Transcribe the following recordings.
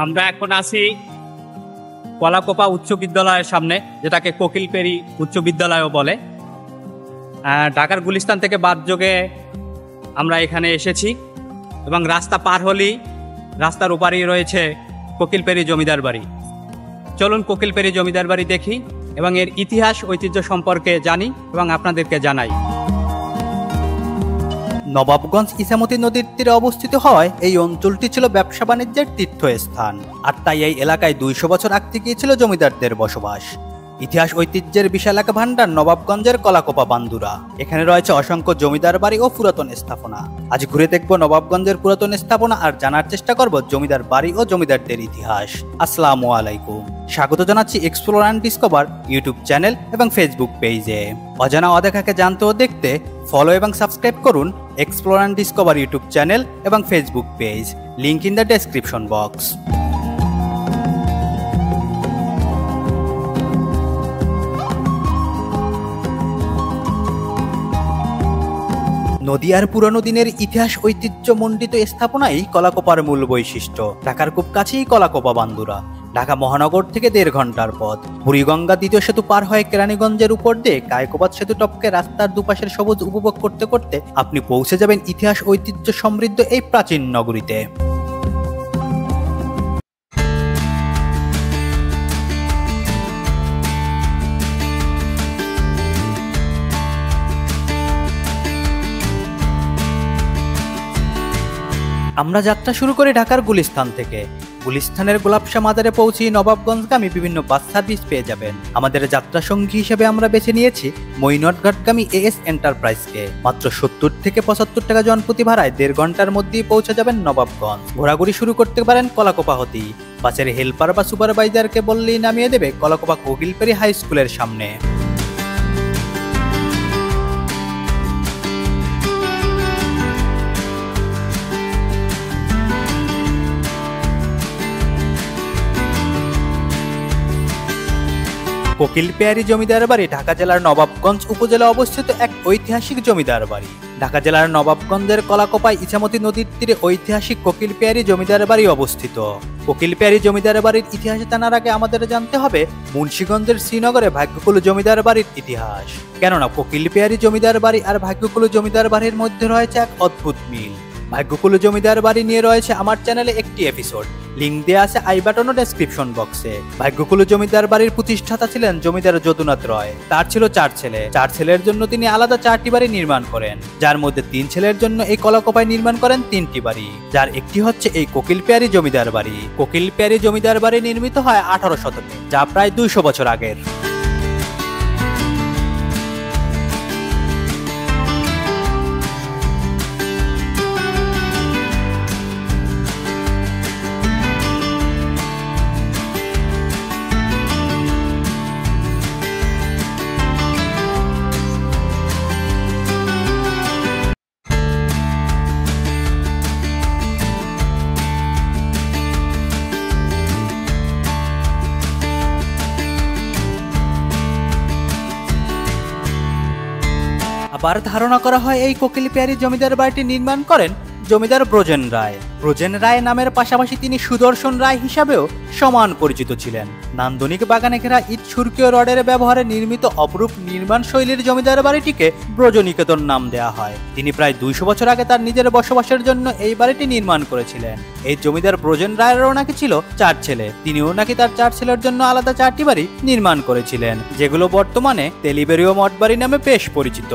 আমরা এখন আছি কলাকোপা উচ্চ বিদ্যালয়ের সামনে, যেটাকে কোকিলপেরি উচ্চ বিদ্যালয়ও বলে। ঢাকার গুলিস্তান থেকে বাসযোগে আমরা এখানে এসেছি এবং রাস্তা পার হলেই রাস্তার ওপারেই রয়েছে কোকিলপেরি জমিদার বাড়ি। চলুন কোকিলপেরি জমিদার বাড়ি দেখি এবং এর ইতিহাস ঐতিহ্য সম্পর্কে জানি এবং আপনাদেরকে জানাই। নবাবগঞ্জ ইছামতি নদীর তীরে অবস্থিত হওয়ায় এই অঞ্চলটি ছিল ব্যবসা বাণিজ্যের তীর্থস্থান, আর তাই এই এলাকায় 200 বছর আগ থেকেই ছিল জমিদারদের বসবাস। ইতিহাস ঐতিহ্যের বিশাল এক ভান্ডার নবাবগঞ্জের কলাকোপা বান্দুরা। এখানে রয়েছে অসংখ্য জমিদার বাড়ি ও পুরাতন স্থাপনা। আজ ঘুরে দেখব নবাবগঞ্জের পুরাতন স্থাপনা আর জানার চেষ্টা করব জমিদার বাড়ি ও জমিদারদের ইতিহাস। আসসালামু আলাইকুম, স্বাগত জানাচ্ছি explore and discover YouTube channel এবং ফেসবুক পেজে। অজানা অদেখাকে জানতে ও দেখতে ফলো এবং সাবস্ক্রাইব করুন explore and discover YouTube channel এবং Facebook page, link in the description box. নদী আর পুরানো দিনের ইতিহাস ঐতিহ্য মণ্ডিত স্থাপনাই কলাকোপার মূল বৈশিষ্ট্য। ঢাকার খুব কাছেই কলাকোপা বান্দুরা। ঢাকা মহানগর থেকে 1.5 ঘন্টার পথ। বুড়িগঙ্গা দ্বিতীয় সেতু পার হয়ে কেরানীগঞ্জের উপর দিয়ে কায়কোবাদ সেতু টপকে রাস্তার দুপাশের সবুজ উপভোগ করতে করতে আপনি পৌঁছে যাবেন ইতিহাস ঐতিহ্য সমৃদ্ধ এই প্রাচীন নগরীতে। আমরা যাত্রা শুরু করি ঢাকার গুলিস্তান থেকে। গুলিস্তানের গোলাপশাহ মাজারে পৌঁছে নবাবগঞ্জগামী বিভিন্ন বাস সার্ভিস পেয়ে যাবেন। আমাদের যাত্রা সঙ্গী হিসেবে আমরা বেছে নিয়েছি মঈনটঘাটগামী এএস এন্টারপ্রাইজকে। মাত্র 70 থেকে 75 টাকা জনপ্রতি ভাড়ায় 1.5 ঘন্টার মধ্যেই পৌঁছে যাবেন নবাবগঞ্জ। ঘোরাঘুরি শুরু করতে পারেন কলাকোপা হতেই। বাসের হেল্পার বা সুপারভাইজারকে বললেই নামিয়ে দেবে কলাকোপা কোকিলপেরি হাই স্কুলের সামনে। কোকিলপেয়ারি জমিদার বাড়ি ঢাকা জেলার নবাবগঞ্জ উপজেলা অবস্থিত এক ঐতিহাসিক জমিদার বাড়ি। ঢাকা জেলার নবাবগঞ্জের কলাকোপায় ইছামতি নদীর তীরে ঐতিহাসিক কোকিলপেয়ারি জমিদার বাড়ি অবস্থিত। কোকিলপেয়ারি জমিদার বাড়ির ইতিহাস জানার আগে আমাদের জানতে হবে মুন্সিগঞ্জের শ্রীনগরে ভাগ্যকুল জমিদার বাড়ির ইতিহাস। কেননা কোকিলপেয়ারি জমিদার বাড়ি আর ভাগ্যকুল জমিদার বাড়ির মধ্যে রয়েছে এক অদ্ভুত মিল। ভাগ্যকুল জমিদার বাড়ি নিয়ে রয়েছে আমার চ্যানেলে একটি এপিসোড, লিংক দেওয়া আছে আই বাটন ও ডেসক্রিপশন বক্সে। ভাগ্যকুল জমিদার বাড়ির প্রতিষ্ঠাতা ছিলেন জমিদার যদুনাথ রয়। তার ছিল 4 ছেলে। 4 ছেলের জন্য তিনি আলাদা 4টি বাড়ি নির্মাণ করেন, যার মধ্যে 3 ছেলের জন্য এই কলাকোপায় নির্মাণ করেন 3টি বাড়ি, যার একটি হচ্ছে এই কোকিলপেয়ারি জমিদার বাড়ি। কোকিলপেয়ারি জমিদার বাড়ি নির্মিত হয় 18 শতকে, যা প্রায় 200 বছর আগের। আবার ধারণা করা হয় এই কোকিলপেয়ারি জমিদার বাড়িটি নির্মাণ করেন জমিদার ব্রজেন রায়। ব্রজেন রায় নামের পাশাপাশি তিনি সুদর্শন রায় হিসাবেও সমান পরিচিত ছিলেন। নান্দনিক বাগানে ঘেরা ইট সুরকীয় রডের ব্যবহারে নির্মিত অপরূপ নির্মাণ শৈলীর জমিদার বাড়িটিকে ব্রজনিকেতন নাম দেওয়া হয়। তিনি প্রায় 200 বছর আগে তার নিজের বসবাসের জন্য এই বাড়িটি নির্মাণ করেছিলেন। এই জমিদার ব্রজেন রায়েরও নাকি ছিল 4 ছেলে। তিনিও নাকি তার 4 ছেলের জন্য আলাদা 4টি বাড়ি নির্মাণ করেছিলেন, যেগুলো বর্তমানে তেলিবেরিও মঠ বাড়ি নামে বেশ পরিচিত।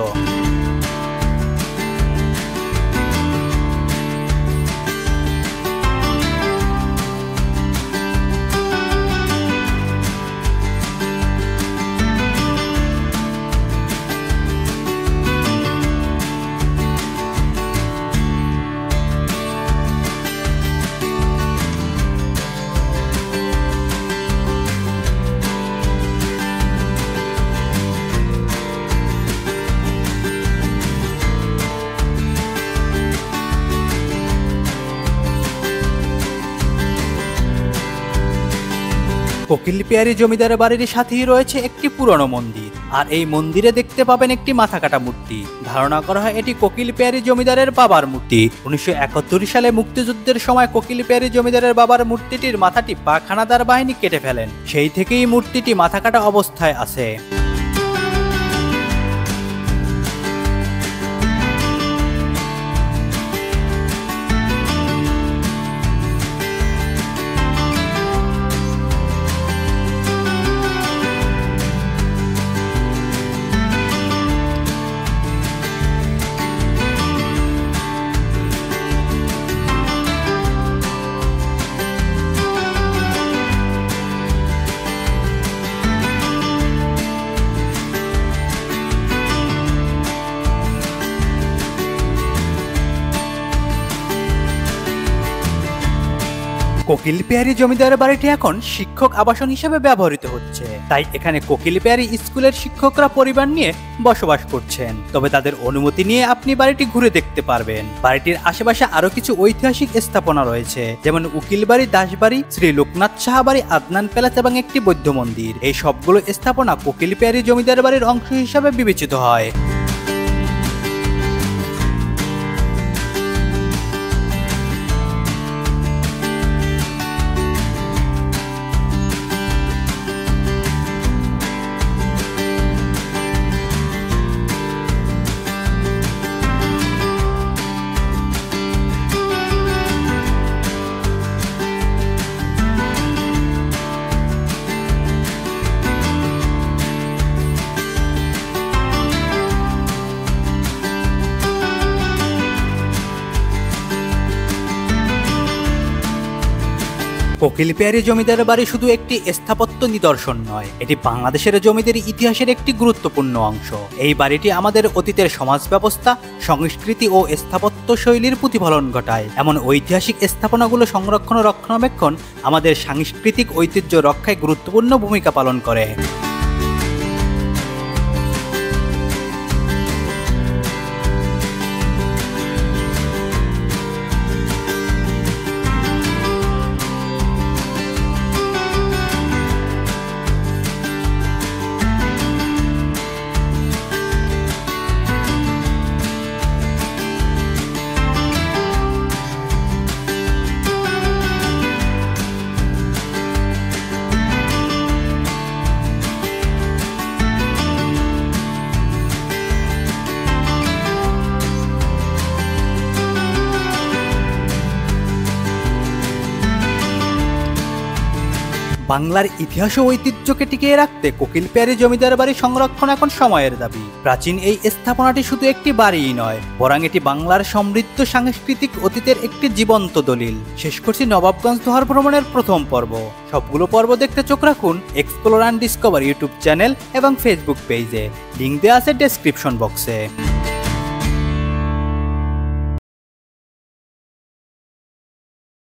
কোকিলপেয়ারি জমিদার বাড়ির সাথেই রয়েছে একটি পুরনো মন্দির। আর এই মন্দিরে দেখতে পাবেন একটি মাথা কাটা মূর্তি। ধারণা করা হয় এটি কোকিল পেয়ারী জমিদারের বাবার মূর্তি। 1971 সালে মুক্তিযুদ্ধের সময় কোকিল পেয়ারী জমিদারের বাবার মূর্তিটির মাথাটি পাক হানাদার বাহিনী কেটে ফেলেন। সেই থেকেই মূর্তিটি মাথা কাটা অবস্থায় আছে। কোকিল পেয়ারী জমিদার বাড়িটি এখন শিক্ষক আবাসন হিসেবে ব্যবহৃত হচ্ছে। তাই এখানে কোকিল পেয়ারী স্কুলের শিক্ষকরা পরিবার নিয়ে বসবাস করছেন। তবে তাদের অনুমতি নিয়ে আপনি বাড়িটি ঘুরে দেখতে পারবেন। বাড়িটির আশেপাশে আরো কিছু ঐতিহাসিক স্থাপনা রয়েছে, যেমন উকিল বাড়ি, দাসবাড়ি, শ্রী লোকনাথ সাহা বাড়ি, আদনান প্যালেস এবং একটি বৌদ্ধ মন্দির। এই সবগুলো স্থাপনা কোকিল পেয়ারী জমিদার বাড়ির অংশ হিসাবে বিবেচিত হয়। কোকিল পেয়ারী জমিদার বাড়ি শুধু একটি স্থাপত্য নিদর্শন নয়, এটি বাংলাদেশের জমিদারি ইতিহাসের একটি গুরুত্বপূর্ণ অংশ। এই বাড়িটি আমাদের অতীতের সমাজ ব্যবস্থা, সংস্কৃতি ও স্থাপত্য শৈলীর প্রতিফলন ঘটায়। এমন ঐতিহাসিক স্থাপনাগুলো সংরক্ষণ ও রক্ষণাবেক্ষণ আমাদের সাংস্কৃতিক ঐতিহ্য রক্ষায় গুরুত্বপূর্ণ ভূমিকা পালন করে। বাংলার ইতিহাস ও ঐতিহ্যকে টিকিয়ে রাখতে কোকিল পেয়ারী জমিদার বাড়ি সংরক্ষণ এখন সময়ের দাবি। প্রাচীন এই স্থাপনাটি শুধু একটি বাড়িই নয়, বরং এটি বাংলার সমৃদ্ধ সাংস্কৃতিক অতীতের একটি জীবন্ত দলিল। শেষ করছি নবাবগঞ্জ দোহার ভ্রমণের প্রথম পর্ব। সবগুলো পর্ব দেখতে চোখ রাখুন explore and discover YouTube channel এবং ফেসবুক পেজে। লিঙ্ক দেওয়া আছে ডেসক্রিপশন বক্সে।